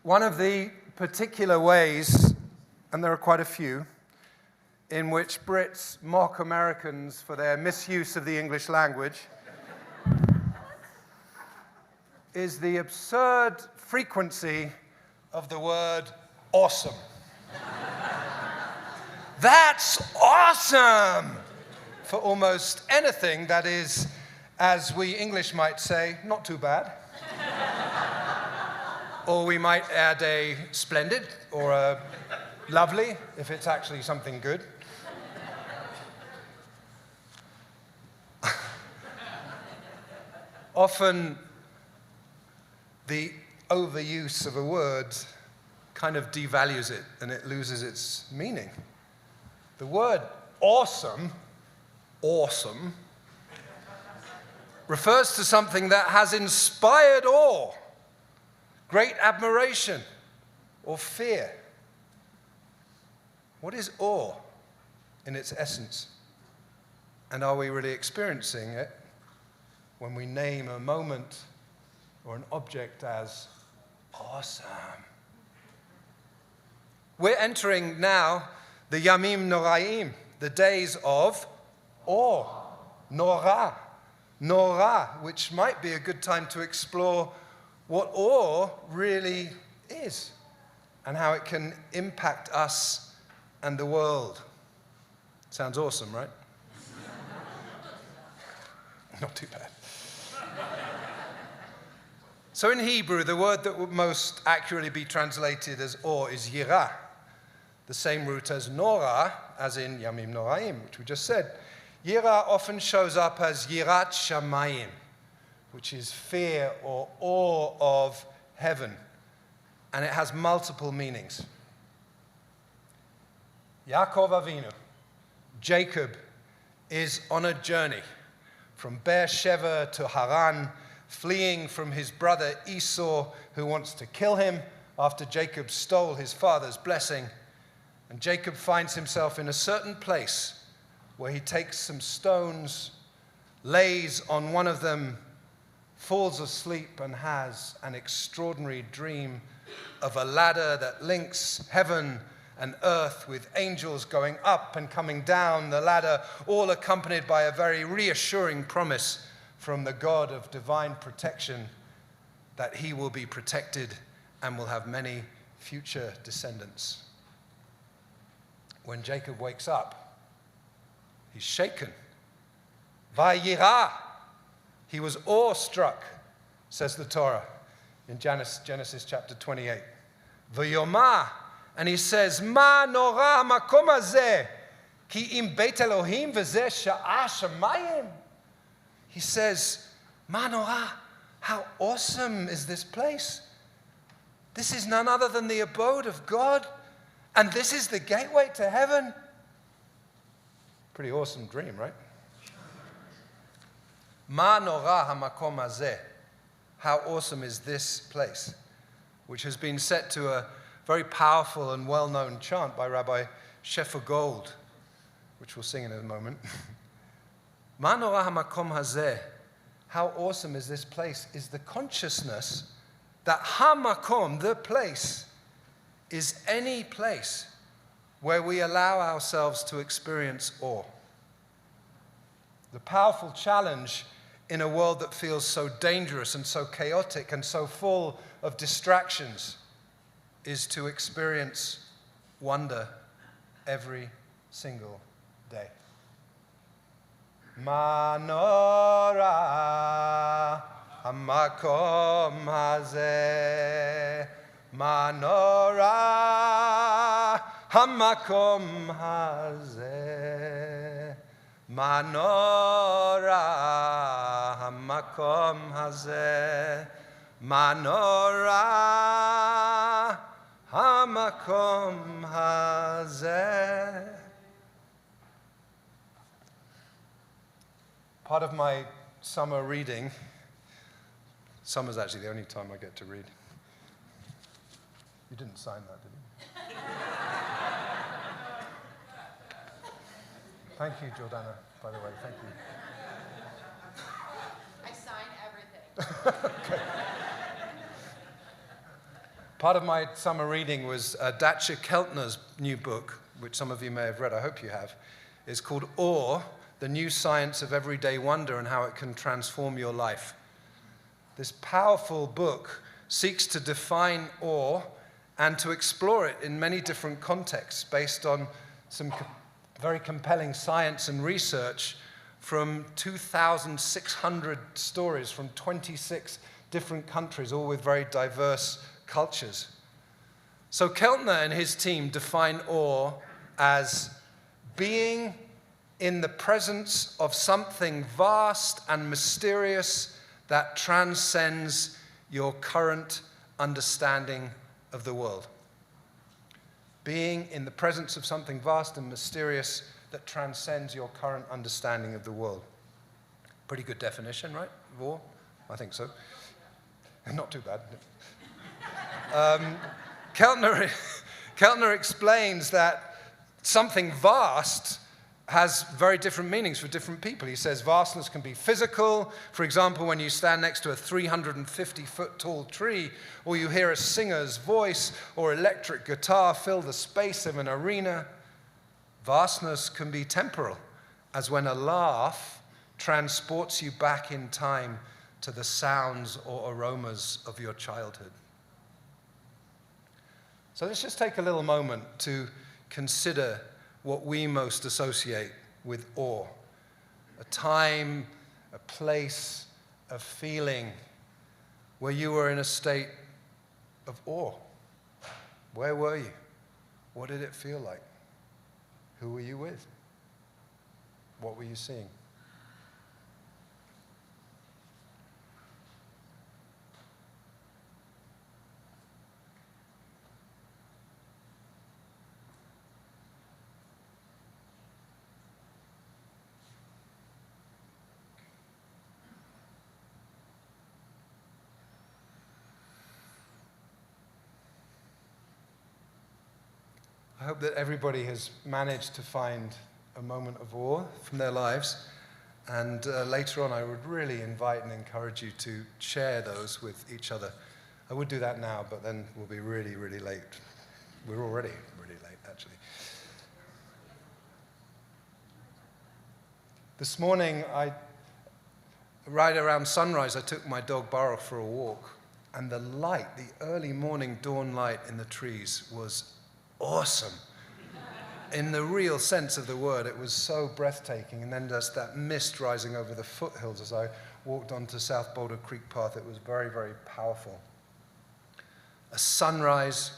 One of the particular ways, and there are quite a few, in which Brits mock Americans for their misuse of the English language is the absurd frequency of the word awesome. That's awesome! For almost anything that is, as we English might say, not too bad. Or we might add a splendid or a lovely if it's actually something good. Often the overuse of a word kind of devalues it and it loses its meaning. The word awesome refers to something that has inspired awe, great admiration, or fear. What is awe in its essence? And are we really experiencing it when we name a moment or an object as awesome? We're entering now the Yamim Noraim, the days of awe, Nora, which might be a good time to explore what awe really is and how it can impact us and the world. Sounds awesome, right? Not too bad. So in Hebrew, the word that would most accurately be translated as awe is yirah, the same root as Nora, as in Yamim Noraim, which we just said. Yirah often shows up as Yirat Shamayim, which is fear or awe of heaven, and it has multiple meanings. Yaakov Avinu, Jacob, is on a journey from Beersheba to Haran, fleeing from his brother Esau, who wants to kill him after Jacob stole his father's blessing. And Jacob finds himself in a certain place where he takes some stones, lays on one of them, falls asleep, and has an extraordinary dream of a ladder that links heaven and earth with angels going up and coming down the ladder, all accompanied by a very reassuring promise from the God of divine protection that he will be protected and will have many future descendants. When Jacob wakes up, he's shaken. Vayirah, he was awestruck, says the Torah in Genesis chapter 28. Vayomah, and he says, Ma nora makom hazeh, ki im beit Elohim v'zeh sha'a shamayim. He says, Ma nora, how awesome is this place? This is none other than the abode of God, and this is the gateway to heaven. Pretty awesome dream, right? Ma nora hamakom hazeh. How awesome is this place? Which has been set to a very powerful and well-known chant by Rabbi Shefer Gold, which we'll sing in a moment. Ma nora hamakom hazeh. How awesome is this place? Is the consciousness that hamakom, the place, is any place where we allow ourselves to experience awe. The powerful challenge in a world that feels so dangerous and so chaotic and so full of distractions is to experience wonder every single day. Manora hamakom hazeh, Manora hamakom hazeh, Manora hamakom hazeh, Manora hamakom hazeh. Part of my summer reading, summer's actually the only time I get to read. You didn't sign that, did you? Thank you, Jordana, by the way. Thank you. I sign everything. Okay. Part of my summer reading was Dacia Keltner's new book, which some of you may have read, I hope you have. It's called Awe, The New Science of Everyday Wonder and How It Can Transform Your Life. This powerful book seeks to define awe and to explore it in many different contexts based on some very compelling science and research from 2,600 stories from 26 different countries, all with very diverse cultures. So Keltner and his team define awe as being in the presence of something vast and mysterious that transcends your current understanding of the world. Being in the presence of something vast and mysterious that transcends your current understanding of the world. Pretty good definition, right? Of awe? I think so. Not too bad. Keltner explains that something vast has very different meanings for different people. He says vastness can be physical. For example, when you stand next to a 350-foot tall tree, or you hear a singer's voice or electric guitar fill the space of an arena. Vastness can be temporal, as when a laugh transports you back in time to the sounds or aromas of your childhood. So let's just take a little moment to consider what we most associate with awe. A time, a place, a feeling where you were in a state of awe. Where were you? What did it feel like? Who were you with? What were you seeing? I hope that everybody has managed to find a moment of awe from their lives. And later on, I would really invite and encourage you to share those with each other. I would do that now, but then we'll be really, really late. We're already really late, actually. This morning, right around sunrise, I took my dog Baruch for a walk. And the light, the early morning dawn light in the trees was awesome. In the real sense of the word, it was so breathtaking. And then just that mist rising over the foothills as I walked onto South Boulder Creek Path, it was very, very powerful. A sunrise,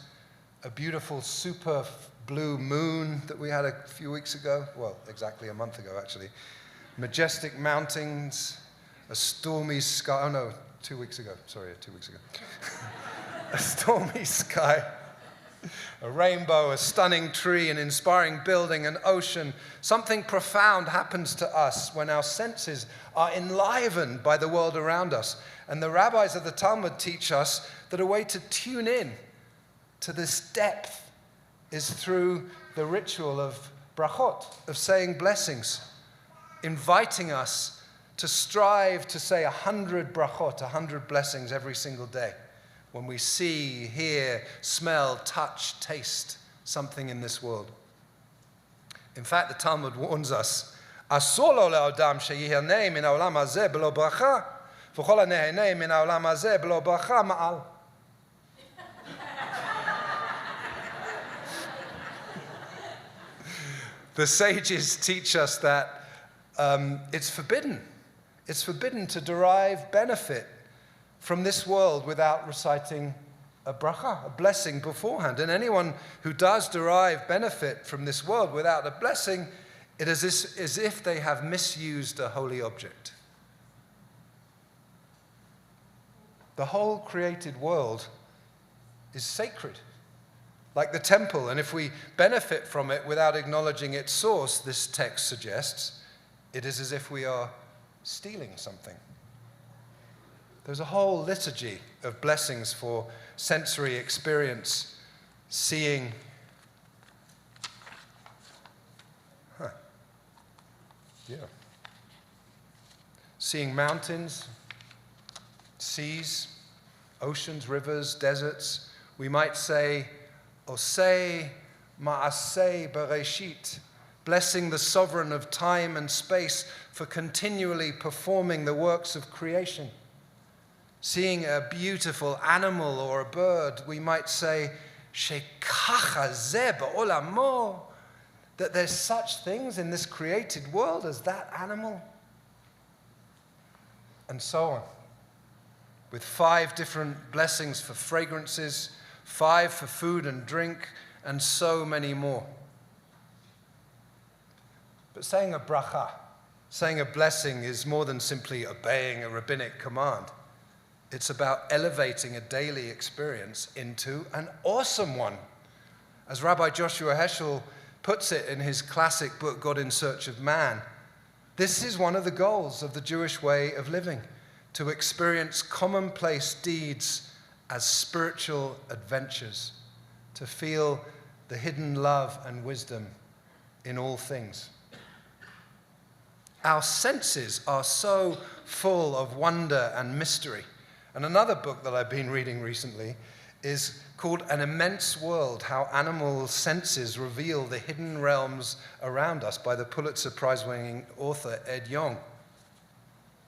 a beautiful super blue moon that we had a few weeks ago. Well, exactly a month ago, actually. Majestic mountains, a stormy sky. Oh, no, 2 weeks ago. Sorry, 2 weeks ago. A stormy sky. A rainbow, a stunning tree, an inspiring building, an ocean. Something profound happens to us when our senses are enlivened by the world around us. And the rabbis of the Talmud teach us that a way to tune in to this depth is through the ritual of brachot, of saying blessings, inviting us to strive to say 100 brachot, 100 blessings every single day. When we see, hear, smell, touch, taste something in this world. In fact, the Talmud warns us, "Asur lo le'adam sheyihneh min ha'olam hazeh b'lo bracha, v'chol ha'neheneh min ha'olam hazeh b'lo bracha ma'al." The sages teach us that it's forbidden. It's forbidden to derive benefit from this world without reciting a bracha, a blessing beforehand. And anyone who does derive benefit from this world without a blessing, it is as if they have misused a holy object. The whole created world is sacred, like the temple. And if we benefit from it without acknowledging its source, this text suggests, it is as if we are stealing something. There's a whole liturgy of blessings for sensory experience, seeing. Seeing mountains, seas, oceans, rivers, deserts, We might say, Osei Ma'asei Bereshit, blessing the sovereign of time and space for continually performing the works of creation. Seeing a beautiful animal or a bird, we might say, Shekacha ze ba'olamo, that there's such things in this created world as that animal. And so on. With 5 different blessings for fragrances, 5 for food and drink, and so many more. But saying a bracha, saying a blessing, is more than simply obeying a rabbinic command. It's about elevating a daily experience into an awesome one. As Rabbi Joshua Heschel puts it in his classic book, God in Search of Man, this is one of the goals of the Jewish way of living, to experience commonplace deeds as spiritual adventures, to feel the hidden love and wisdom in all things. Our senses are so full of wonder and mystery. And another book that I've been reading recently is called An Immense World, How Animal Senses Reveal the Hidden Realms Around Us, by the Pulitzer Prize-winning author Ed Yong.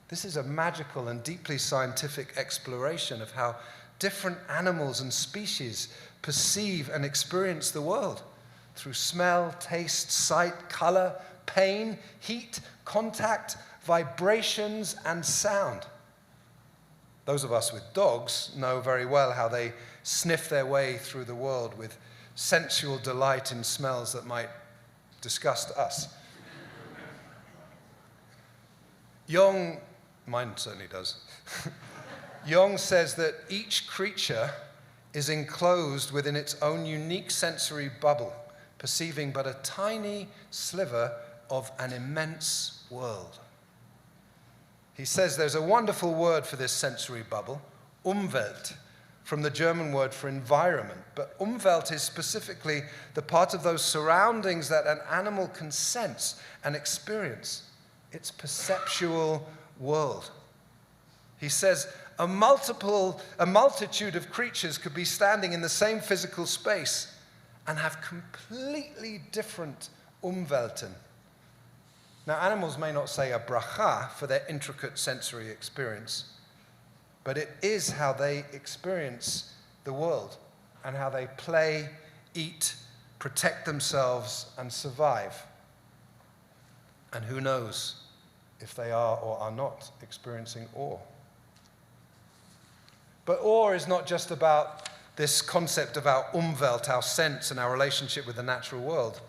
This is a magical and deeply scientific exploration of how different animals and species perceive and experience the world through smell, taste, sight, color, pain, heat, contact, vibrations, and sound. Those of us with dogs know very well how they sniff their way through the world with sensual delight in smells that might disgust us. Mine certainly does. Jung says that each creature is enclosed within its own unique sensory bubble, perceiving but a tiny sliver of an immense world. He says there's a wonderful word for this sensory bubble, Umwelt, from the German word for environment. But Umwelt is specifically the part of those surroundings that an animal can sense and experience, its perceptual world. He says a multitude of creatures could be standing in the same physical space and have completely different Umwelten. Now, animals may not say a bracha for their intricate sensory experience, but it is how they experience the world and how they play, eat, protect themselves, and survive. And who knows if they are or are not experiencing awe. But awe is not just about this concept of our Umwelt, our sense, and our relationship with the natural world.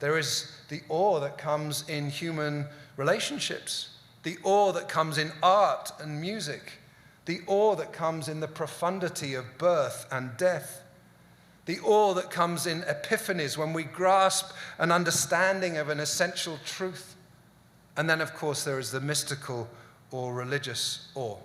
There is the awe that comes in human relationships, the awe that comes in art and music, the awe that comes in the profundity of birth and death, the awe that comes in epiphanies when we grasp an understanding of an essential truth. And then, of course, there is the mystical or religious awe.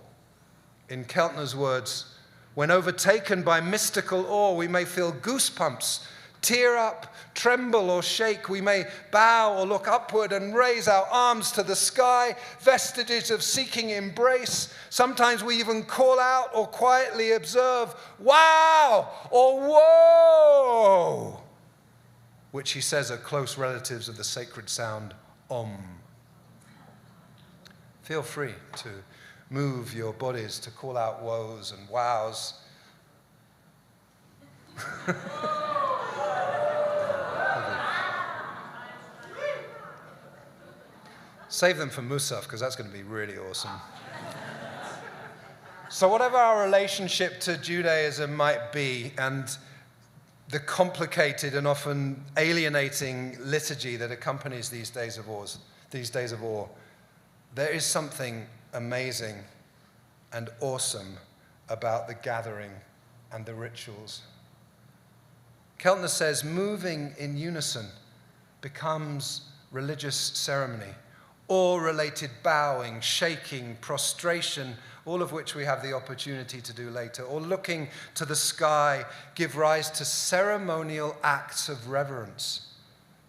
In Keltner's words, when overtaken by mystical awe, we may feel goosebumps, tear up, tremble, or shake. We may bow or look upward and raise our arms to the sky, vestiges of seeking embrace. Sometimes we even call out or quietly observe, wow, or whoa, which he says are close relatives of the sacred sound om. Feel free to move your bodies to call out woes and wows. Save them for Musaf, because that's going to be really awesome. So whatever our relationship to Judaism might be, and the complicated and often alienating liturgy that accompanies these days of awe, there is something amazing and awesome about the gathering and the rituals. Keltner says moving in unison becomes religious ceremony. Awe-related bowing, shaking, prostration, all of which we have the opportunity to do later, or looking to the sky, give rise to ceremonial acts of reverence.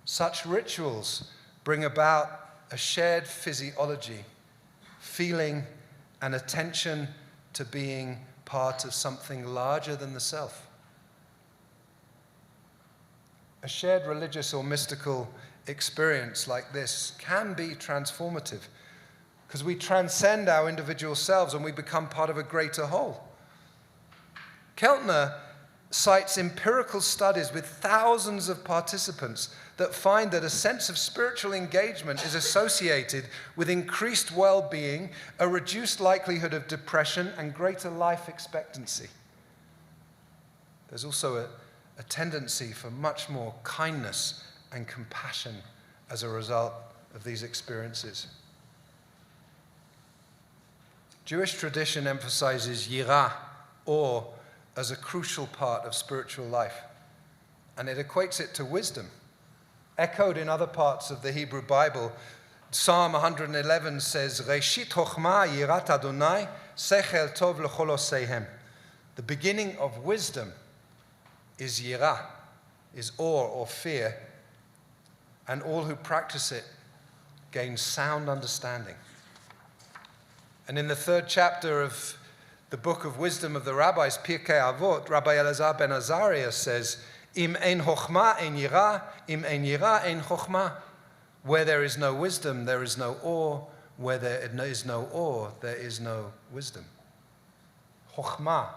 Such rituals bring about a shared physiology, feeling, and attention to being part of something larger than the self. A shared religious or mystical experience like this can be transformative because we transcend our individual selves and we become part of a greater whole. Keltner cites empirical studies with thousands of participants that find that a sense of spiritual engagement is associated with increased well-being, a reduced likelihood of depression, and greater life expectancy. There's also a tendency for much more kindness and compassion as a result of these experiences. Jewish tradition emphasizes yirah, awe, as a crucial part of spiritual life, and it equates it to wisdom. Echoed in other parts of the Hebrew Bible, Psalm 111 says, Reshit chokhmah yirat Adonai, sechel tov l'chol oseihem. The beginning of wisdom is yirah, is awe or fear, and all who practice it gain sound understanding. And in the 3rd chapter of the book of wisdom of the rabbis, Pirkei Avot, Rabbi Elazar ben Azariah says, Im ein chokhmah ein yirah, im ein yirah ein chokhmah. Where there is no wisdom, there is no awe. Where there is no awe, there is no wisdom. Chokhmah,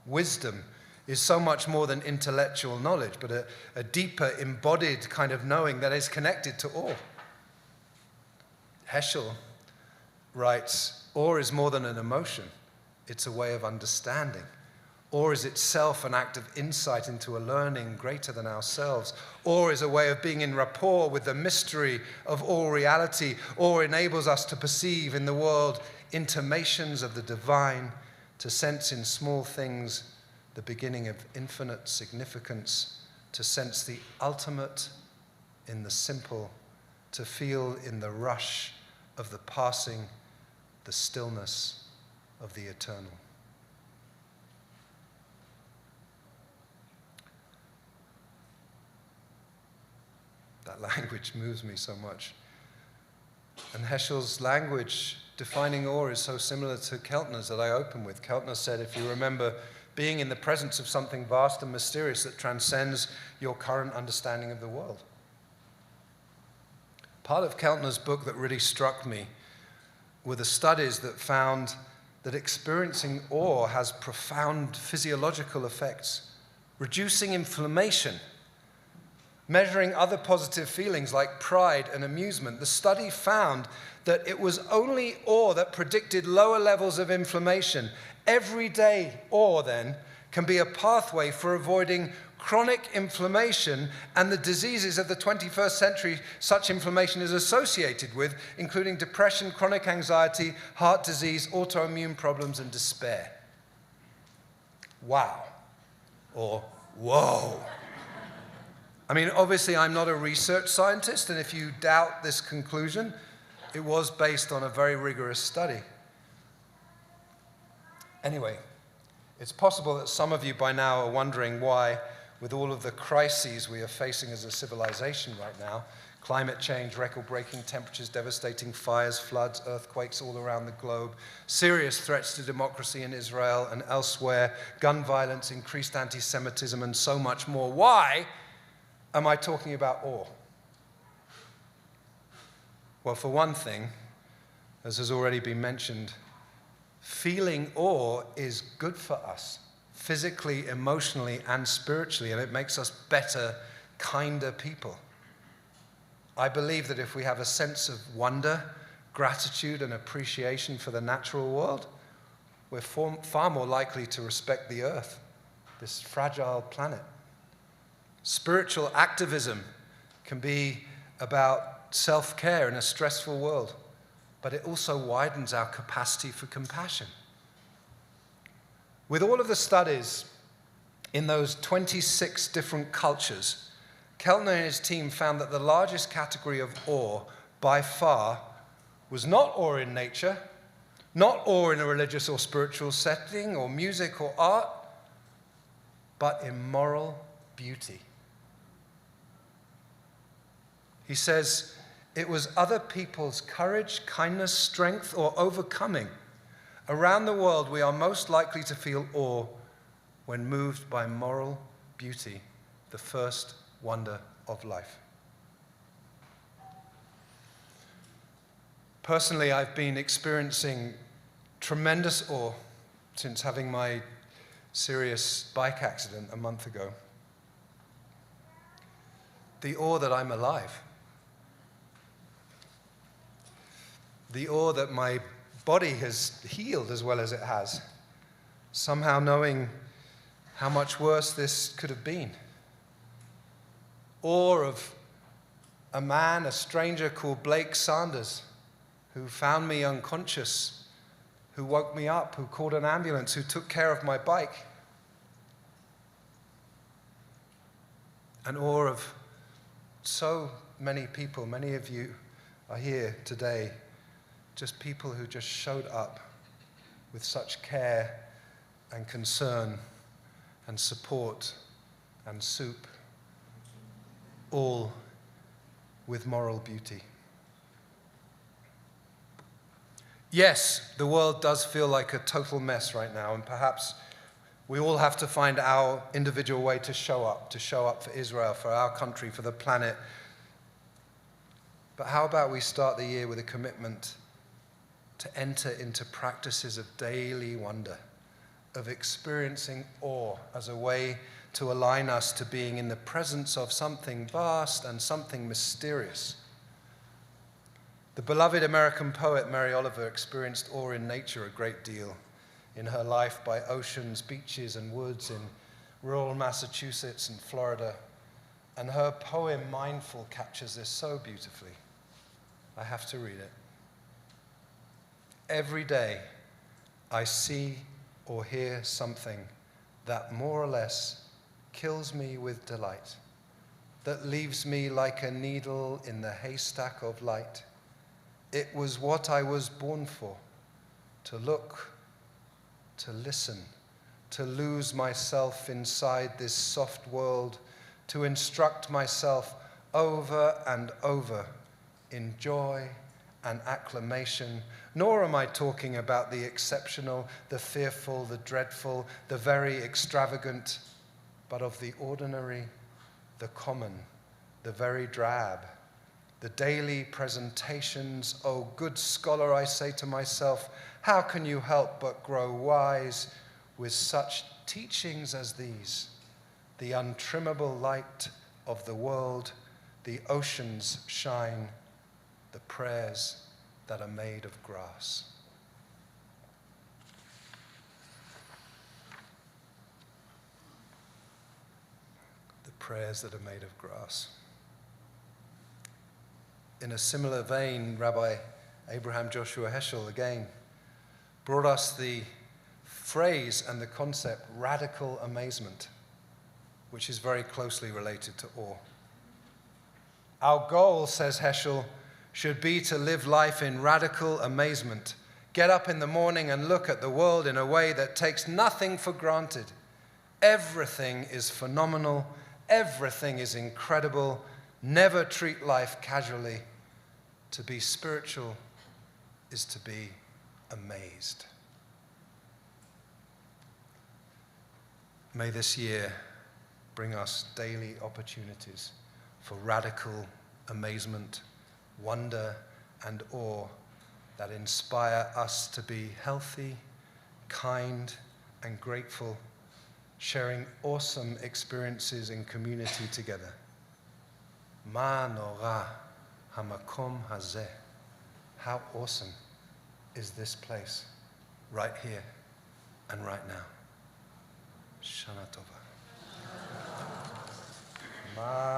wisdom, is so much more than intellectual knowledge, but a deeper, embodied kind of knowing that is connected to awe. Heschel writes, awe is more than an emotion. It's a way of understanding. Awe is itself an act of insight into a learning greater than ourselves. Awe is a way of being in rapport with the mystery of all reality. Awe enables us to perceive in the world intimations of the divine, to sense in small things the beginning of infinite significance, to sense the ultimate in the simple, to feel in the rush of the passing, the stillness of the eternal. That language moves me so much. And Heschel's language defining awe is so similar to Keltner's that I open with. Keltner said, if you remember being in the presence of something vast and mysterious that transcends your current understanding of the world. Part of Keltner's book that really struck me were the studies that found that experiencing awe has profound physiological effects, reducing inflammation, measuring other positive feelings like pride and amusement. The study found that it was only awe that predicted lower levels of inflammation. Everyday awe, then, can be a pathway for avoiding chronic inflammation and the diseases of the 21st century such inflammation is associated with, including depression, chronic anxiety, heart disease, autoimmune problems, and despair. Wow. Or whoa. I mean, obviously, I'm not a research scientist, and if you doubt this conclusion, it was based on a very rigorous study. Anyway, it's possible that some of you by now are wondering why, with all of the crises we are facing as a civilization right now, climate change, record-breaking temperatures, devastating fires, floods, earthquakes all around the globe, serious threats to democracy in Israel and elsewhere, gun violence, increased anti-Semitism, and so much more. Why am I talking about awe? Well, for one thing, as has already been mentioned, feeling awe is good for us, physically, emotionally, and spiritually, and it makes us better, kinder people. I believe that if we have a sense of wonder, gratitude, and appreciation for the natural world, we're far more likely to respect the earth, this fragile planet. Spiritual activism can be about self-care in a stressful world, but it also widens our capacity for compassion. With all of the studies in those 26 different cultures, Keltner and his team found that the largest category of awe, by far, was not awe in nature, not awe in a religious or spiritual setting, or music or art, but in moral beauty. He says, it was other people's courage, kindness, strength, or overcoming. Around the world, we are most likely to feel awe when moved by moral beauty, the first wonder of life. Personally, I've been experiencing tremendous awe since having my serious bike accident a month ago. The awe that I'm alive. The awe that my body has healed as well as it has. Somehow knowing how much worse this could have been. Awe of a man, a stranger called Blake Sanders, who found me unconscious, who woke me up, who called an ambulance, who took care of my bike. An awe of so many people, many of you are here today, just people who just showed up with such care and concern and support and soup, all with moral beauty. Yes, the world does feel like a total mess right now, and perhaps we all have to find our individual way to show up for Israel, for our country, for the planet. But how about we start the year with a commitment to enter into practices of daily wonder, of experiencing awe as a way to align us to being in the presence of something vast and something mysterious. The beloved American poet Mary Oliver experienced awe in nature a great deal in her life by oceans, beaches, and woods in rural Massachusetts and Florida. And her poem, Mindful, captures this so beautifully. I have to read it. Every day, I see or hear something that more or less kills me with delight, that leaves me like a needle in the haystack of light. It was what I was born for, to look, to listen, to lose myself inside this soft world, to instruct myself over and over in joy and acclamation. Nor am I talking about the exceptional, the fearful, the dreadful, the very extravagant, but of the ordinary, the common, the very drab, the daily presentations. Oh, good scholar, I say to myself, how can you help but grow wise with such teachings as these? The untrimmable light of the world, the oceans shine, the prayers that are made of grass. The prayers that are made of grass. In a similar vein, Rabbi Abraham Joshua Heschel again brought us the phrase and the concept radical amazement, which is very closely related to awe. Our goal, says Heschel, should be to live life in radical amazement. Get up in the morning and look at the world in a way that takes nothing for granted. Everything is phenomenal. Everything is incredible. Never treat life casually. To be spiritual is to be amazed. May this year bring us daily opportunities for radical amazement, wonder, and awe that inspire us to be healthy, kind, and grateful, sharing awesome experiences in community together. Ma nora hamakom hazeh. How awesome is this place right here and right now. Shana Tova. Ma